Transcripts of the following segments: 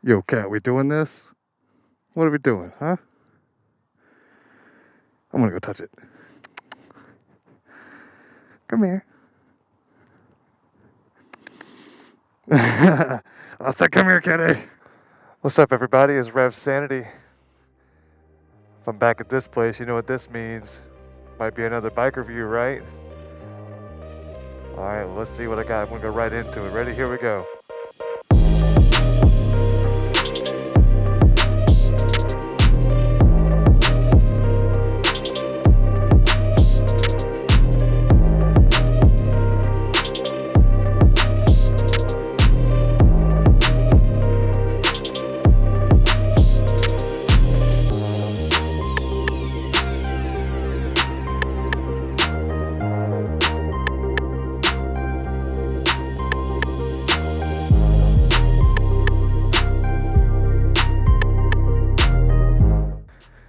Yo, cat, we doing this? What are we doing, huh? I'm gonna go touch it. Come here. I said, come here, kitty. What's up, everybody? It's Rev Sanity. If I'm back at this place, you know what this means. Might be another bike review, right? Alright, well, let's see what I got. I'm gonna go right into it. Ready? Here we go.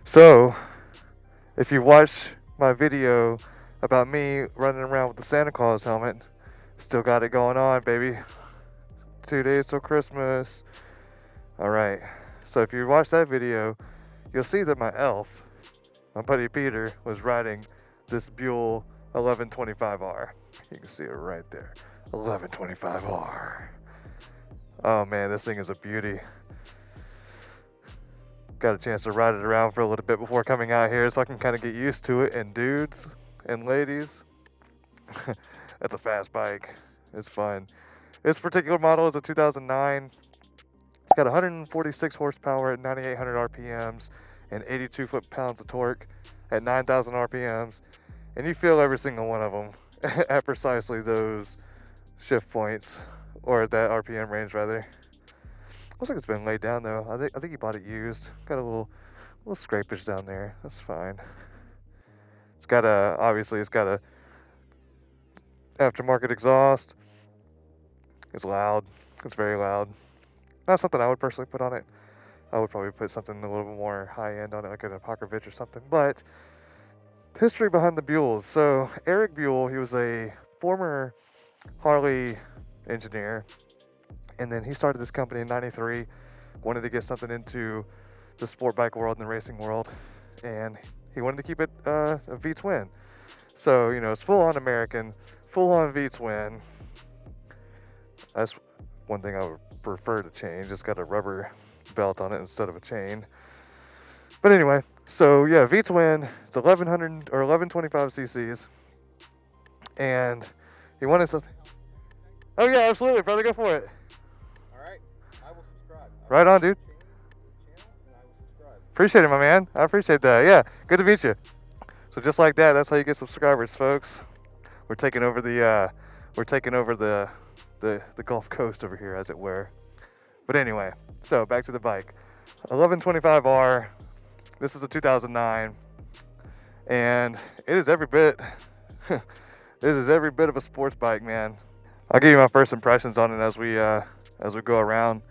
So, if you watched my video about me running around with the Santa Claus helmet, still got it going on, baby. 2 days till Christmas. Alright, so if you watch that video, you'll see that my elf, my buddy Peter, was riding this Buell 1125R. You can see it right there. 1125R. Oh man, this thing is a beauty. Got a chance to ride it around for a little bit before coming out here so I can kind of get used to it. And dudes and ladies, that's a fast bike. It's fun. This particular model is a 2009. It's got 146 horsepower at 9,800 RPMs and 82 foot-pounds of torque at 9,000 RPMs. And you feel every single one of them at precisely those shift points, or at that RPM range, rather. Looks like it's been laid down though. I think he bought it used. Got a little scrapage down there. That's fine. It's got a aftermarket exhaust. It's loud. It's very loud. Not something I would personally put on it. I would probably put something a little bit more high end on it, like an Apocryph or something. But history behind the Buells. So Eric Buell, he was a former Harley engineer. And then he started this company in '93, wanted to get something into the sport bike world and the racing world, and he wanted to keep it a V-twin. So, you know, it's full-on American, full-on V-twin. That's one thing I would prefer to change. It's got a rubber belt on it instead of a chain. But anyway, so yeah, V-twin, it's 1100 or 1125 cc's, and he wanted something. Oh yeah, absolutely, brother, go for it. Right on, dude. Appreciate it, my man. I appreciate that. Yeah, good to meet you. So just like that, that's how you get subscribers, folks. We're taking over the Gulf Coast over here, as it were. But anyway, so back to the bike. 1125R. This is a 2009, and it is every bit. This is every bit of a sports bike, man. I'll give you my first impressions on it as we go around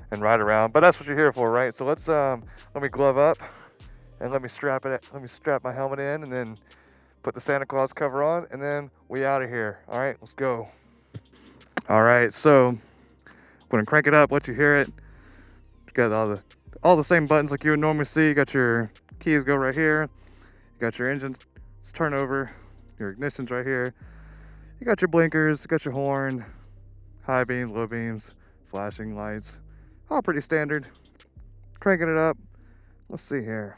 and ride around, but that's what you're here for, right? So let's let me glove up and let me strap my helmet in, and then put the Santa Claus cover on, and then we out of here. All right, let's go. All right, so I'm gonna crank it up, let you hear it. You got all the same buttons like you would normally see. You got your keys go right here. You got your engine's turn over. Your ignition's right here. You got your blinkers. You got your horn, high beams, low beams, flashing lights. All pretty standard. Cranking it up. Let's see here.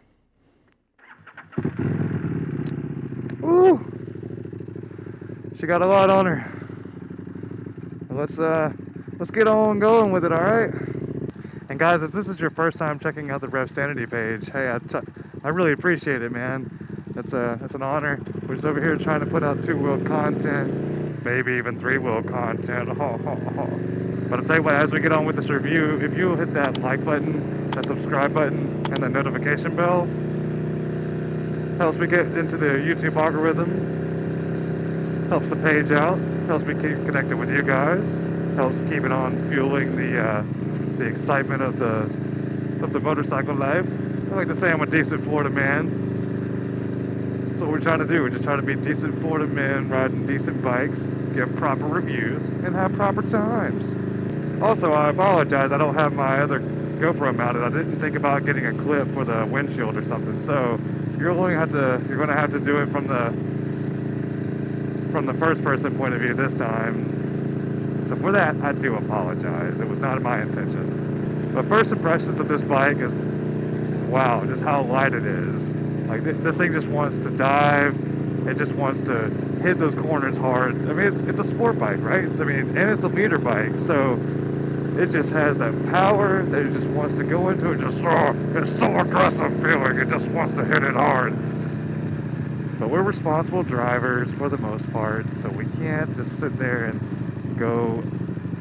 Ooh! She got a lot on her. Let's get on going with it, alright? And guys, if this is your first time checking out the Rev Sanity page, hey, I really appreciate it, man. That's an honor. We're just over here trying to put out 2-wheel content, maybe even 3-wheel content. But I'll tell you what, as we get on with this review, if you'll hit that like button, that subscribe button, and that notification bell, helps me get into the YouTube algorithm, helps the page out, helps me keep connected with you guys, helps keep it on fueling the excitement of the motorcycle life. I like to say I'm a decent Florida man. That's what we're trying to do. We're just trying to be decent Florida men, riding decent bikes, give proper reviews, and have proper times. Also, I apologize, I don't have my other GoPro mounted, I didn't think about getting a clip for the windshield or something. So you're going to have to do it from the first person point of view this time. So for that, I do apologize. It was not my intentions. But first impressions of this bike is, wow, just how light it is. Like this thing just wants to dive. It just wants to hit those corners hard. I mean, it's a sport bike, right? I mean, and it's a leader bike, so it just has that power that it just wants to go into it. Just it's so aggressive feeling. It just wants to hit it hard. But we're responsible drivers for the most part, so we can't just sit there and go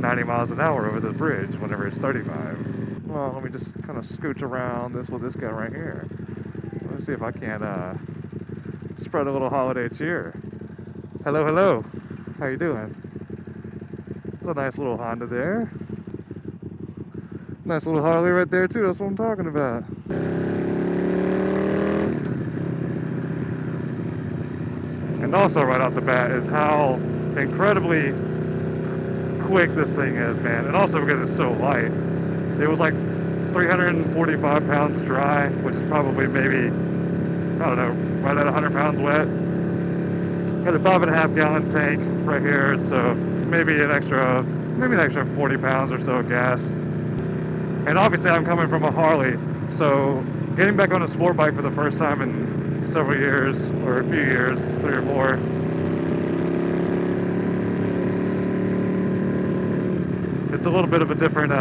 90 miles an hour over the bridge whenever it's 35. Well, let me just kind of scooch around this with this guy right here. Let's see if I can't spread a little holiday cheer. Hello, hello. How you doing? There's a nice little Honda there. Nice little Harley right there too. That's what I'm talking about. And also right off the bat is how incredibly quick this thing is, man. And also because it's so light. It was like 345 pounds dry, which is probably maybe, I don't know, right at 100 pounds wet. Got a 5.5 gallon tank right here, so maybe an extra 40 pounds or so of gas. And obviously I'm coming from a Harley, so getting back on a sport bike for the first time in several years, or a few years, 3 or 4. It's a little bit of a different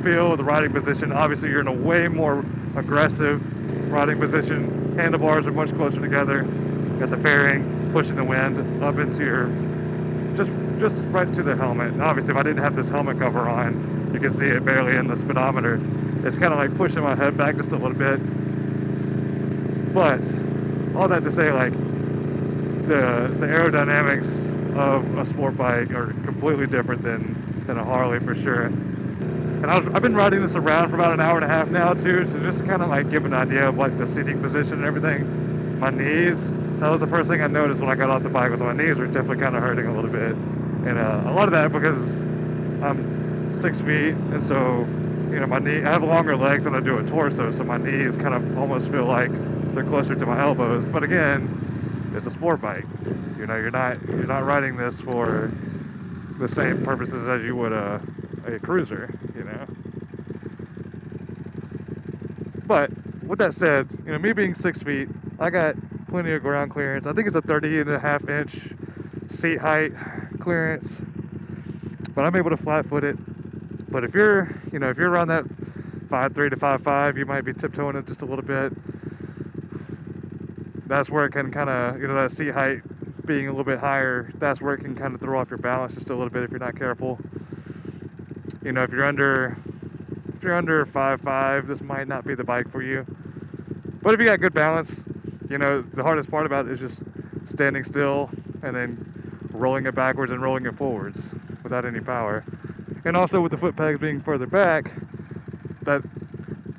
feel of the riding position. Obviously you're in a way more aggressive riding position. Handlebars are much closer together. Got the fairing pushing the wind up into your, just right to the helmet. And obviously if I didn't have this helmet cover on, you can see it barely in the speedometer. It's kind of like pushing my head back just a little bit. But all that to say, like the aerodynamics of a sport bike are completely different than a Harley for sure. And I've been riding this around for about an hour and a half now too, so just kind of like give an idea of like the seating position and everything. My knees, that was the first thing I noticed when I got off the bike, was my knees were definitely kind of hurting a little bit. And a lot of that because I'm 6 feet, and so, you know, I have longer legs than I do a torso, so my knees kind of almost feel like they're closer to my elbows. But again, it's a sport bike. You know, you're not riding this for the same purposes as you would a cruiser, you know. But with that said, you know, me being 6 feet, I got plenty of ground clearance. I think it's a 30.5 inch seat height clearance, but I'm able to flat foot it. But if you're around that 5'3" to 5'5", you might be tiptoeing it just a little bit. That's where it can kind of, you know, that seat height being a little bit higher, that's where it can kind of throw off your balance just a little bit if you're not careful. You know, if you're under 5'5", this might not be the bike for you. But if you got good balance, you know, the hardest part about it is just standing still and then rolling it backwards and rolling it forwards without any power. And also with the foot pegs being further back, that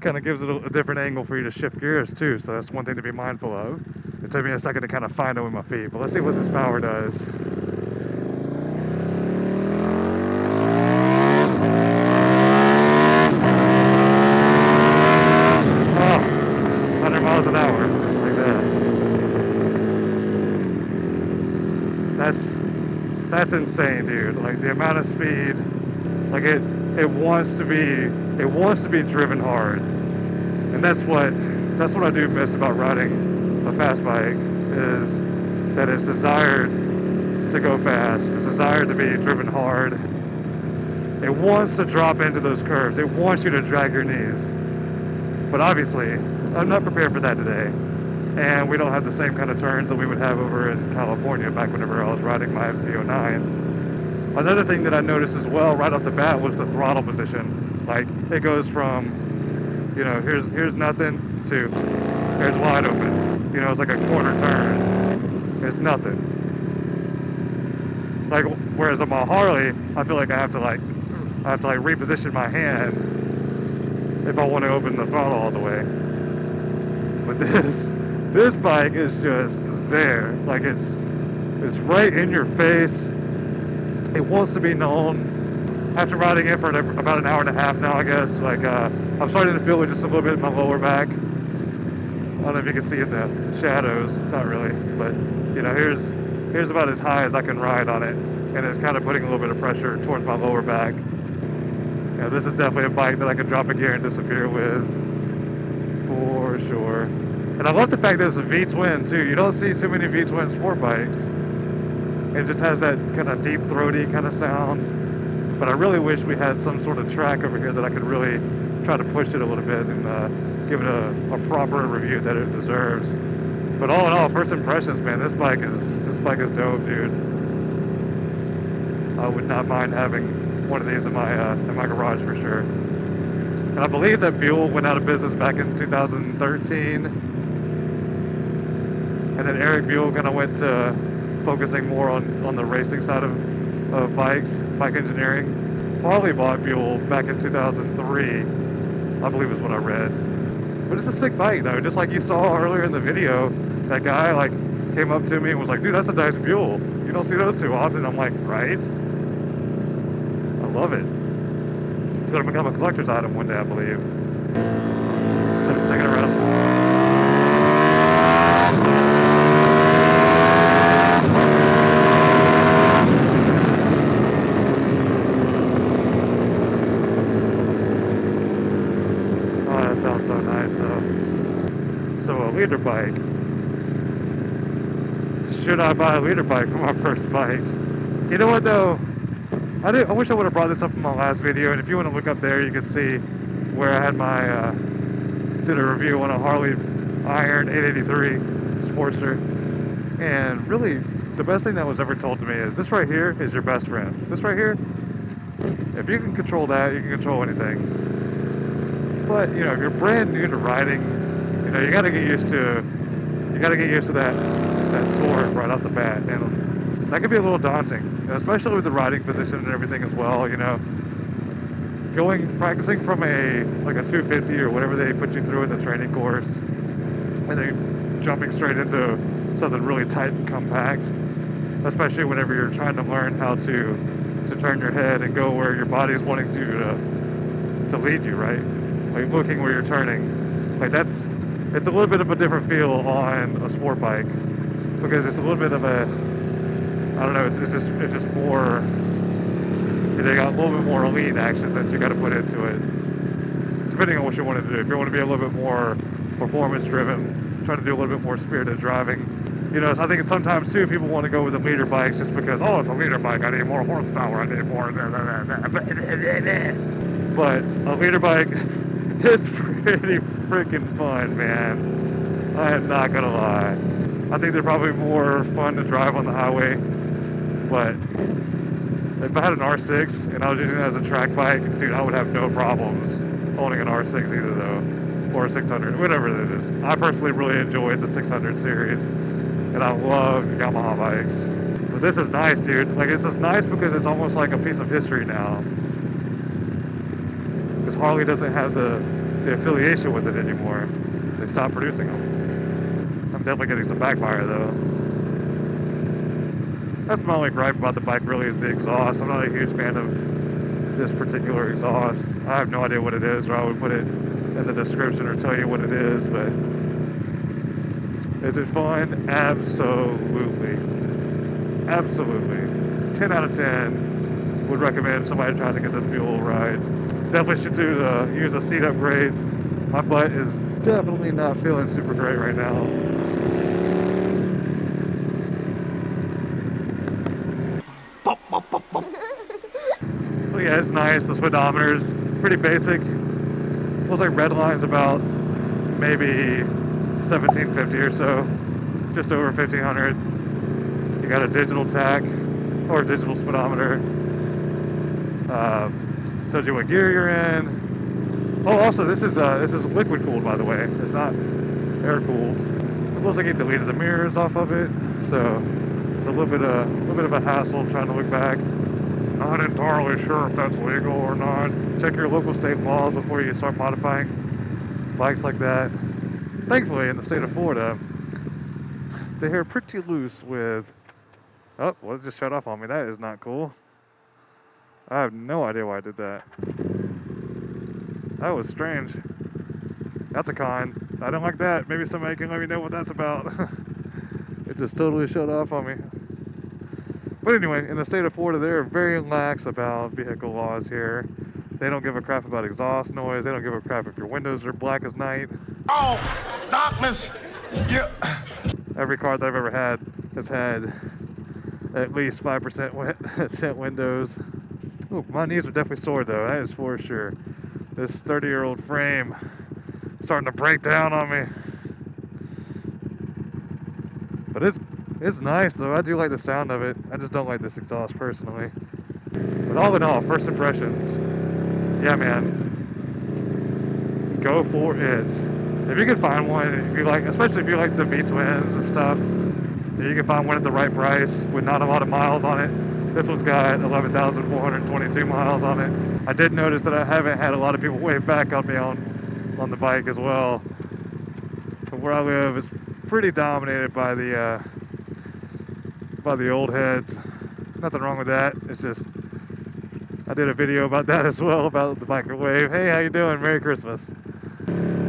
kind of gives it a different angle for you to shift gears too, so that's one thing to be mindful of. It took me a second to kind of find it with my feet, but let's see what this power does. Oh, 100 miles an hour, just like that. That's insane, dude. Like the amount of speed, like it wants to be driven hard. And that's what I do miss about riding a fast bike, is that it's desired to go fast. It's desired to be driven hard. It wants to drop into those curves. It wants you to drag your knees. But obviously, I'm not prepared for that today. And we don't have the same kind of turns that we would have over in California back whenever I was riding my FC09. Another thing that I noticed as well right off the bat was the throttle position. Like, it goes from, you know, here's nothing to here's wide open. You know, it's like a quarter turn. It's nothing. Like, whereas on my Harley, I feel like I have to reposition my hand if I want to open the throttle all the way. But this bike is just there. Like, it's right in your face. It wants to be known. after riding it for about an hour and a half now, I guess, like, I'm starting to feel it just a little bit in my lower back. I don't know if you can see in the shadows, not really, but, you know, here's about as high as I can ride on it, and it's kind of putting a little bit of pressure towards my lower back. You know, this is definitely a bike that I can drop a gear and disappear with, for sure. And I love the fact that it's a V-twin, too. You don't see too many V-twin sport bikes. It just has that kind of deep, throaty kind of sound. But I really wish we had some sort of track over here that I could really try to push it a little bit and give it a proper review that it deserves. But all in all, first impressions, man, this bike is dope, dude. I would not mind having one of these in my garage for sure. And I believe that Buell went out of business back in 2013. And then Eric Buell kind of went to focusing more on the racing side of bikes, bike engineering. Harley bought Buell back in 2003, I believe is what I read. But it's a sick bike though, just like you saw earlier in the video. That guy like came up to me and was like, dude, that's a nice Buell. You don't see those too often. I'm like, right? I love it. It's gonna become a collector's item one day, I believe. So take it around. Sounds so nice though. So a leader bike. Should I buy a leader bike for my first bike? You know what though? I wish I would have brought this up in my last video, and if you want to look up there you can see where I had my did a review on a Harley Iron 883 Sportster. And really the best thing that was ever told to me is this right here is your best friend. This right here, if you can control that, you can control anything. But you know, if you're brand new to riding, you know, you gotta get used to that torque right off the bat, and that can be a little daunting, especially with the riding position and everything as well. You know, practicing from a 250 or whatever they put you through in the training course, and then jumping straight into something really tight and compact, especially whenever you're trying to learn how to turn your head and go where your body is wanting to lead you, right? Like looking where you're turning, like it's a little bit of a different feel on a sport bike because it's a little bit of a, I don't know, it's just more, you know, you got a little bit more elite action that you got to put into it, depending on what you want to do. If you want to be a little bit more performance driven, trying to do a little bit more spirited driving, you know, I think sometimes too people want to go with the leader bikes just because, oh, it's a leader bike, I need more horsepower, I need more, but a leader bike. It's pretty freaking fun, man. I am not gonna lie. I think they're probably more fun to drive on the highway, but if I had an R6 and I was using it as a track bike, dude, I would have no problems owning an R6 either though, or a 600, whatever it is. I personally really enjoyed the 600 series, and I love Yamaha bikes. But this is nice, dude. Like, this is nice because it's almost like a piece of history now. Because Harley doesn't have the affiliation with it anymore. They stopped producing them. I'm definitely getting some backfire though. That's my only gripe about the bike really is the exhaust. I'm not a huge fan of this particular exhaust. I have no idea what it is, or I would put it in the description or tell you what it is, but is it fun? Absolutely. Absolutely. 10 out of 10 would recommend somebody trying to get this Buell ride. Definitely should use a seat upgrade. My butt is definitely not feeling super great right now. But yeah, it's nice. The speedometer's pretty basic. Looks like red line's about maybe 1750 or so, just over 1500. You got a digital tach or a digital speedometer. Tells you what gear you're in. Oh, also this is liquid cooled, by the way. It's not air cooled. It looks like he deleted the mirrors off of it, so it's a little bit of a hassle trying to look back. Not entirely sure if that's legal or not. Check your local state laws before you start modifying bikes like that. Thankfully, in the state of Florida, they're pretty loose with. Oh, well, it just shut off on me. That is not cool. I have no idea why I did that. That was strange. That's a con. I don't like that. Maybe somebody can let me know what that's about. It just totally shut off on me. But anyway, in the state of Florida, they're very lax about vehicle laws here. They don't give a crap about exhaust noise. They don't give a crap if your windows are black as night. Oh, darkness! Yeah. Every car that I've ever had has had at least 5% tint windows. Ooh, my knees are definitely sore though, that is for sure. This 30-year-old frame starting to break down on me. But it's nice though. I do like the sound of it. I just don't like this exhaust personally. But all in all, first impressions, yeah man, go for it. If you can find one, if you like, especially if you like the V-twins and stuff, you can find one at the right price with not a lot of miles on it. This one's got 11,422 miles on it. I did notice that I haven't had a lot of people wave back on me on the bike as well. But where I live is pretty dominated by the old heads. Nothing wrong with that. It's just I did a video about that as well, about the microwave. Hey, how you doing? Merry Christmas.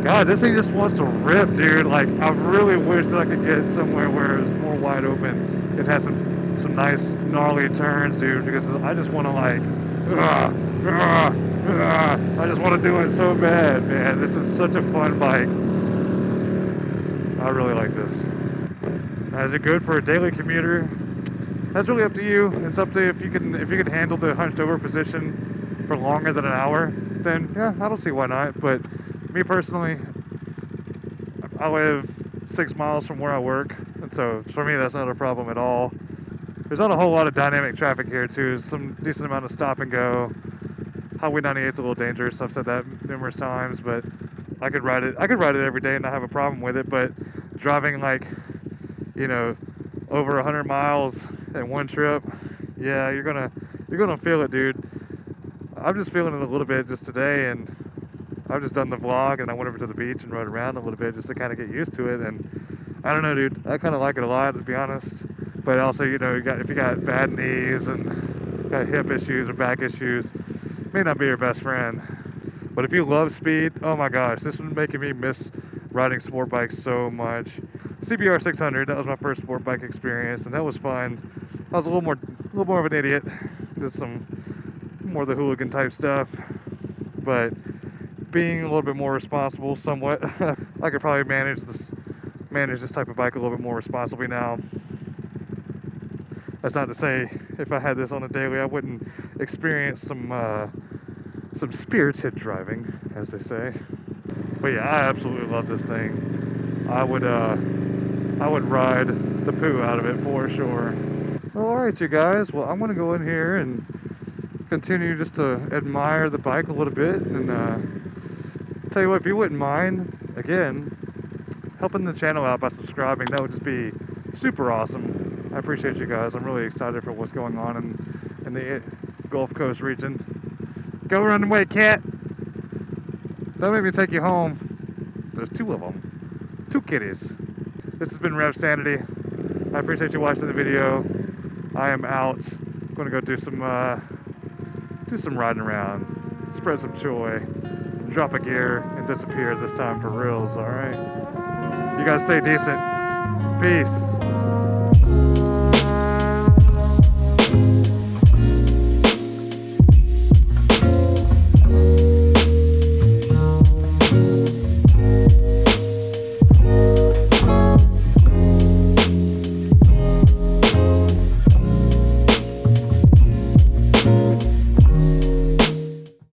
God, this thing just wants to rip, dude. Like, I really wish that I could get somewhere where it's more wide open. It has some nice gnarly turns, dude, because I just want to like, I just want to do it so bad, man. This is such a fun bike. I really like this. Is it good for a daily commuter? That's really up to you. It's up to if you can handle the hunched over position for longer than an hour, then yeah, I don't see why not. But me personally, I live 6 miles from where I work, and so for me that's not a problem at all. There's not a whole lot of dynamic traffic here too. Some decent amount of stop and go. Highway 98's a little dangerous. I've said that numerous times, but I could ride it every day and not have a problem with it. But driving like, you know, over 100 miles in one trip, yeah, you're gonna feel it, dude. I'm just feeling it a little bit just today, and I've just done the vlog and I went over to the beach and rode around a little bit just to kind of get used to it. And I don't know, dude, I kind of like it a lot, to be honest. But also, you know, if you got bad knees and got hip issues or back issues, it may not be your best friend. But if you love speed, oh my gosh, this is making me miss riding sport bikes so much. CBR 600, that was my first sport bike experience, and that was fun. I was a little more of an idiot, did some more of the hooligan type stuff, but being a little bit more responsible somewhat, I could probably manage this type of bike a little bit more responsibly now. That's not to say if I had this on a daily, I wouldn't experience some spirited driving, as they say. But yeah, I absolutely love this thing. I would ride the poo out of it for sure. Well, all right, you guys. Well, I'm gonna go in here and continue just to admire the bike a little bit, and tell you what, if you wouldn't mind, again, helping the channel out by subscribing, that would just be super awesome. I appreciate you guys. I'm really excited for what's going on in the Gulf Coast region. Go run away, cat. Don't make me take you home. There's 2 of them. 2 kitties. This has been Rev Sanity. I appreciate you watching the video. I am out. I'm gonna go do some riding around, spread some joy, drop a gear, and disappear this time for reals, alright? You guys stay decent. Peace.